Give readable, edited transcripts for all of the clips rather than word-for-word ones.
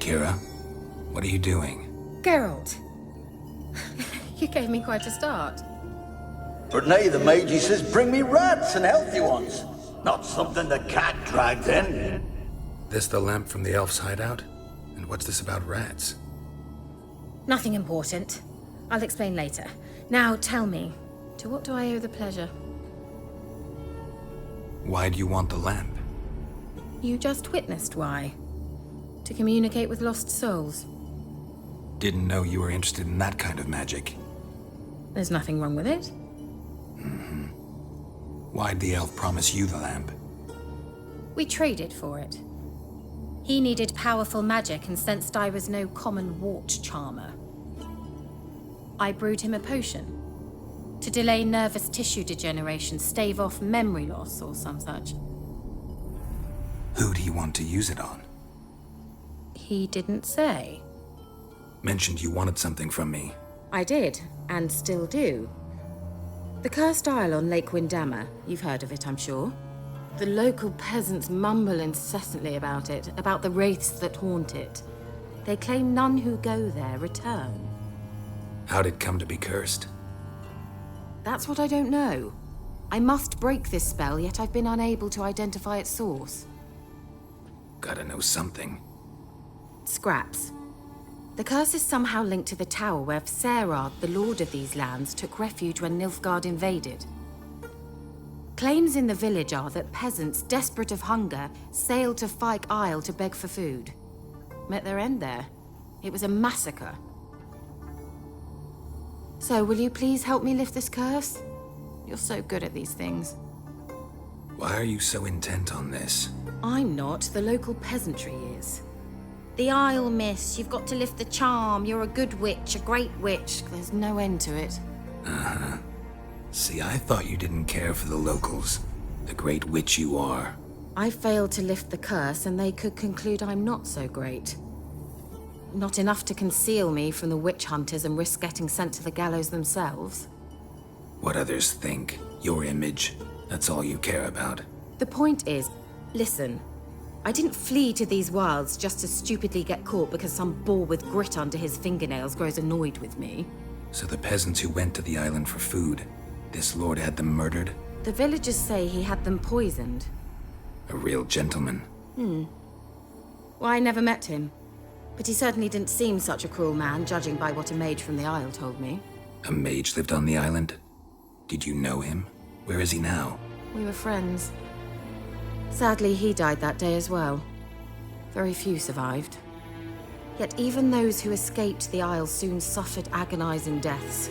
Kira. What are you doing? Geralt. You gave me quite a start. But nay, the mage says bring me rats and healthy ones. Not something the cat dragged in. This the lamp from the elf's hideout? And what's this about rats? Nothing important. I'll explain later. Now tell me, to what do I owe the pleasure? Why do you want the lamp? You just witnessed why. To communicate with lost souls. Didn't know you were interested in that kind of magic. There's nothing wrong with it. Why'd the elf promise you the lamp? We traded for it. He needed powerful magic and sensed I was no common wart charmer. I brewed him a potion to delay nervous tissue degeneration, stave off memory loss or some such. Who do you want to use it on? He didn't say. Mentioned you wanted something from me. I did, and still do. The Cursed Isle on Lake Windammer, you've heard of it, I'm sure. The local peasants mumble incessantly about it, about the wraiths that haunt it. They claim none who go there return. How'd it come to be cursed? That's what I don't know. I must break this spell, yet I've been unable to identify its source. Gotta know something. Scraps. The curse is somehow linked to the tower where Serard, the lord of these lands, took refuge when Nilfgaard invaded. Claims in the village are that peasants, desperate of hunger, sailed to Fyke Isle to beg for food. Met their end there. It was a massacre. So, will you please help me lift this curse? You're so good at these things. Why are you so intent on this? I'm not. The local peasantry is. The Isle, miss. You've got to lift the charm. You're a good witch, a great witch. There's no end to it. Uh-huh. See, I thought you didn't care for the locals. The great witch you are. I failed to lift the curse, and they could conclude I'm not so great. Not enough to conceal me from the witch hunters and risk getting sent to the gallows themselves. What others think. Your image. That's all you care about. The point is, listen. I didn't flee to these wilds just to stupidly get caught because some boar with grit under his fingernails grows annoyed with me. So the peasants who went to the island for food, this lord had them murdered? The villagers say he had them poisoned. A real gentleman. Well, I never met him. But he certainly didn't seem such a cruel man, judging by what a mage from the Isle told me. A mage lived on the island? Did you know him? Where is he now? We were friends. Sadly, he died that day as well. Very few survived. Yet even those who escaped the Isle soon suffered agonizing deaths.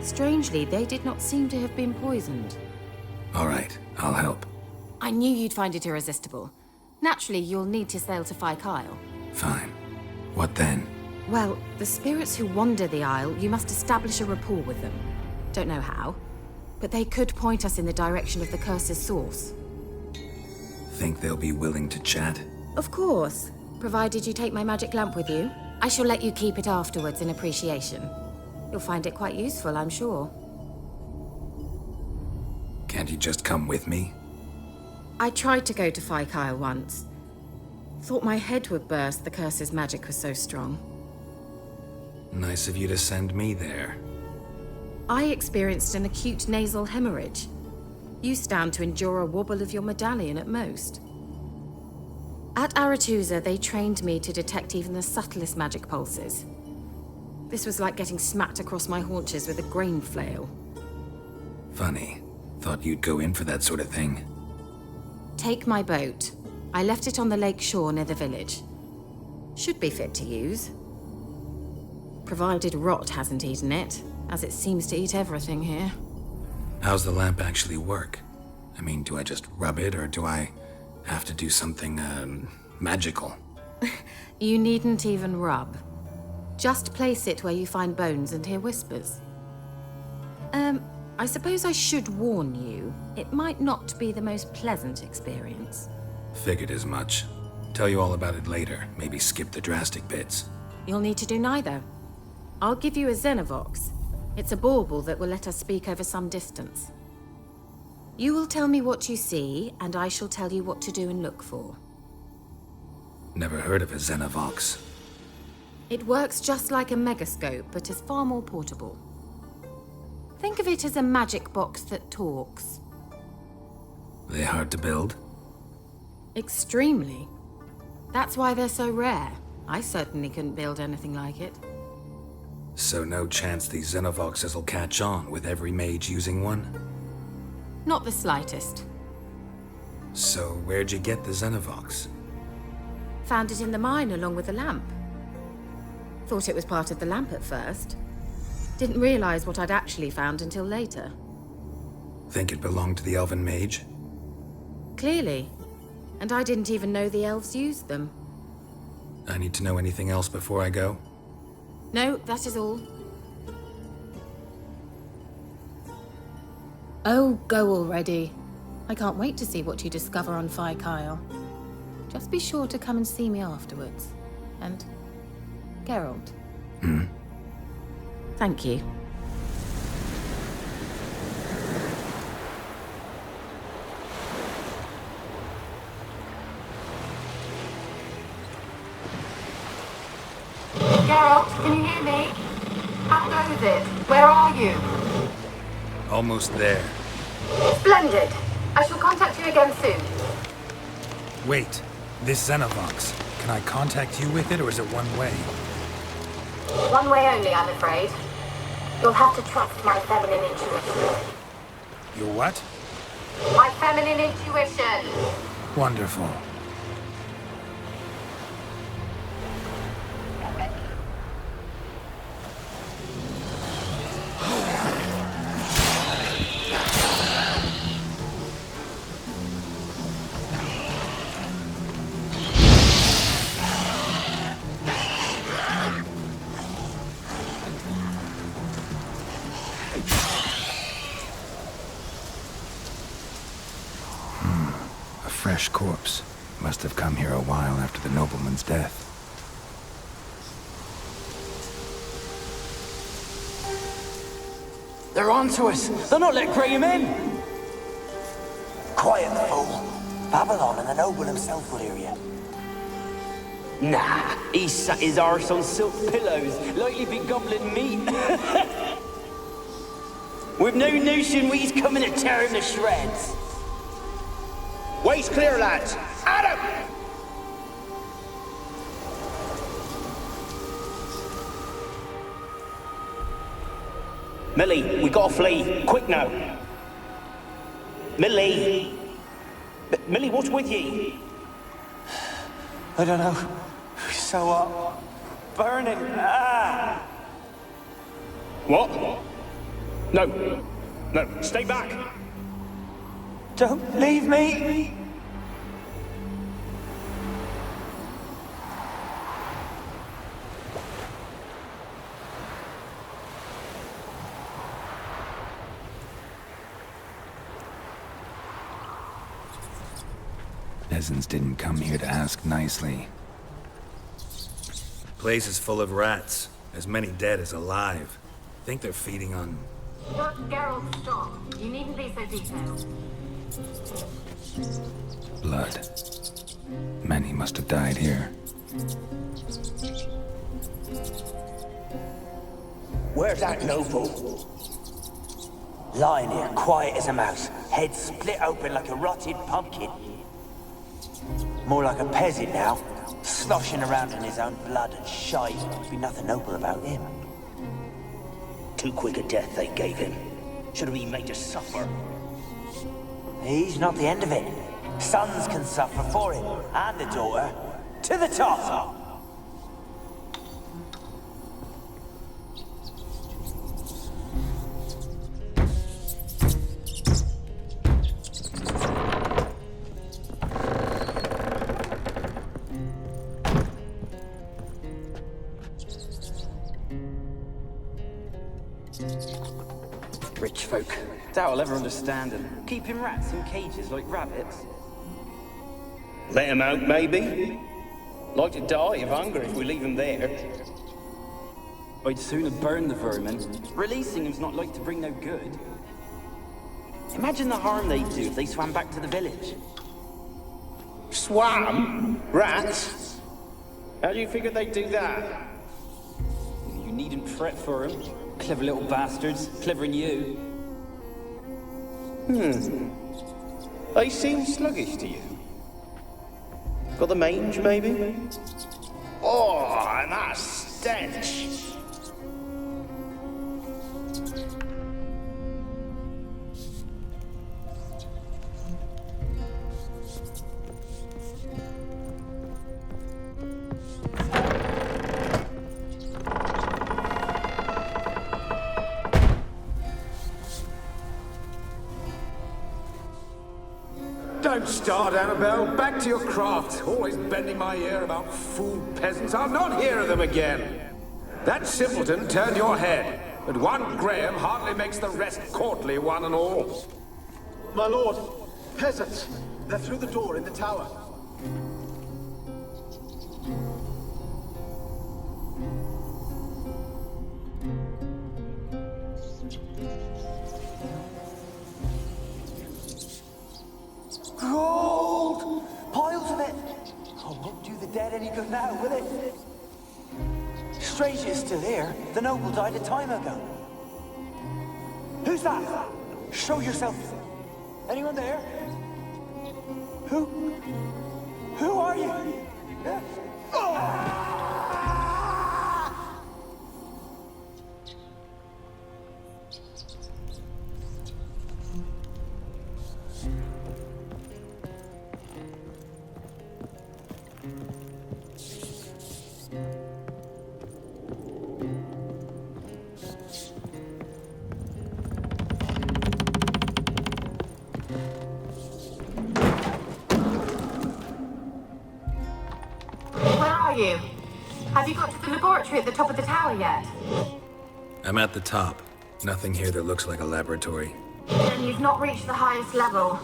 Strangely, they did not seem to have been poisoned. All right, I'll help. I knew you'd find it irresistible. Naturally, you'll need to sail to Fyke Isle. Fine. What then? Well, the spirits who wander the Isle, you must establish a rapport with them. Don't know how, but they could point us in the direction of the curse's source. Think they'll be willing to chat? Of course, provided you take my magic lamp with you. I shall let you keep it afterwards in appreciation. You'll find it quite useful, I'm sure. Can't you just come with me? I tried to go to Fyke Isle once. Thought my head would burst, the curse's magic was so strong. Nice of you to send me there. I experienced an acute nasal hemorrhage. You stand to endure a wobble of your medallion at most. At Aretusa, they trained me to detect even the subtlest magic pulses. This was like getting smacked across my haunches with a grain flail. Funny. Thought you'd go in for that sort of thing. Take my boat. I left it on the lake shore near the village. Should be fit to use. Provided rot hasn't eaten it, as it seems to eat everything here. How's the lamp actually work? I mean, do I just rub it, or do I have to do something, magical? You needn't even rub. Just place it where you find bones and hear whispers. I suppose I should warn you, it might not be the most pleasant experience. Figured as much. Tell you all about it later, maybe skip the drastic bits. You'll need to do neither. I'll give you a Xenovox. It's a bauble that will let us speak over some distance. You will tell me what you see, and I shall tell you what to do and look for. Never heard of a Xenovox. It works just like a megascope, but is far more portable. Think of it as a magic box that talks. They hard to build? Extremely. That's why they're so rare. I certainly couldn't build anything like it. So no chance these Xenovoxes will catch on with every mage using one? Not the slightest. So where'd you get the Xenovox? Found it in the mine along with the lamp. Thought it was part of the lamp at first. Didn't realize what I'd actually found until later. Think it belonged to the elven mage? Clearly. And I didn't even know the elves used them. I need to know anything else before I go? No, that is all. Oh, go already. I can't wait to see what you discover on Phi Kyle. Just be sure to come and see me afterwards. And Geralt. Thank you. Geralt, can you hear me? How goes it? Where are you? Almost there. Splendid. I shall contact you again soon. Wait, this Xenovox. Can I contact you with it, or is it one way? One way only, I'm afraid. You'll have to trust my feminine intuition. Your what? My feminine intuition! Wonderful. Fresh corpse. Must have come here a while after the nobleman's death. They're onto us! They're not letting Graham in! Quiet, fool. Babylon and the noble himself will hear you. Nah, he sat his arse on silk pillows, like he'd be gobbling meat. We've no notion he's coming to tear him to shreds. Way's clear, lads. Adam! Millie, we gotta flee. Quick now. Millie! Millie, what's with ye? I don't know. So hot. Burning. Ah! What? No. No, stay back. Don't leave me! Peasants didn't come here to ask nicely. Place is full of rats. As many dead as alive. Think they're feeding on... Geralt, stop. You needn't be so detailed. blood. Many must have died here. Where's that noble? Lying here, quiet as a mouse, head split open like a rotted pumpkin. More like a peasant now, sloshing around in his own blood and shite. Be nothing noble about him. Too quick a death they gave him. Should have been made to suffer. He's not the end of it. Sons can suffer for him, and the daughter. To the top! Rich folk. Doubt I'll ever understand them. Keeping rats in cages like rabbits. Let him out, maybe? Like to die of hunger if we leave him there. I'd sooner burn the vermin. Releasing him's not like to bring no good. Imagine the harm they'd do if they swam back to the village. Swam? Rats? How do you figure they'd do that? You needn't fret for him. Clever little bastards. Clever than you. They seem sluggish to you. Got the mange, maybe? Oh, and that stench! Don't start, Annabelle. Back to your craft. Always bending my ear about fool peasants. I'll not hear of them again. That simpleton turned your head, but one Graham hardly makes the rest courtly, one and all. My lord, peasants. They're through the door in the tower. Gold! Piles of it! Oh, won't do the dead any good now, will it? Strange it's still here. The noble died a time ago. Who's that? Show yourself. Anyone there? Who are you? Oh! You? Have you got to the laboratory at the top of the tower yet? I'm at the top. Nothing here that looks like a laboratory. Then you've not reached the highest level.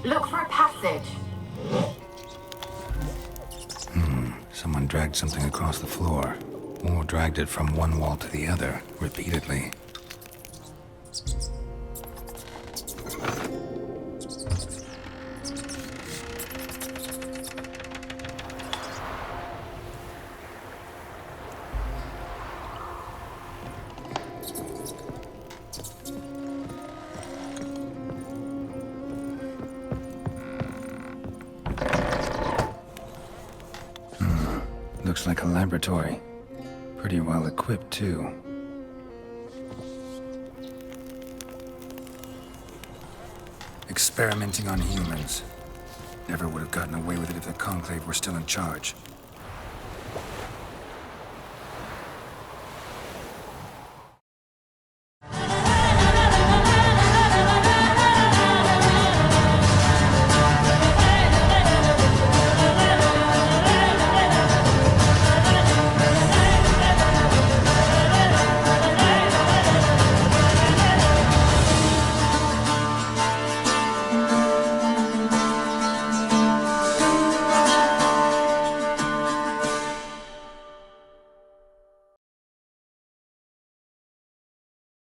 Look for a passage. Someone dragged something across the floor. Or dragged it from one wall to the other, repeatedly. Looks like a laboratory. Pretty well equipped, too. Experimenting on humans. Never would have gotten away with it if the Conclave were still in charge.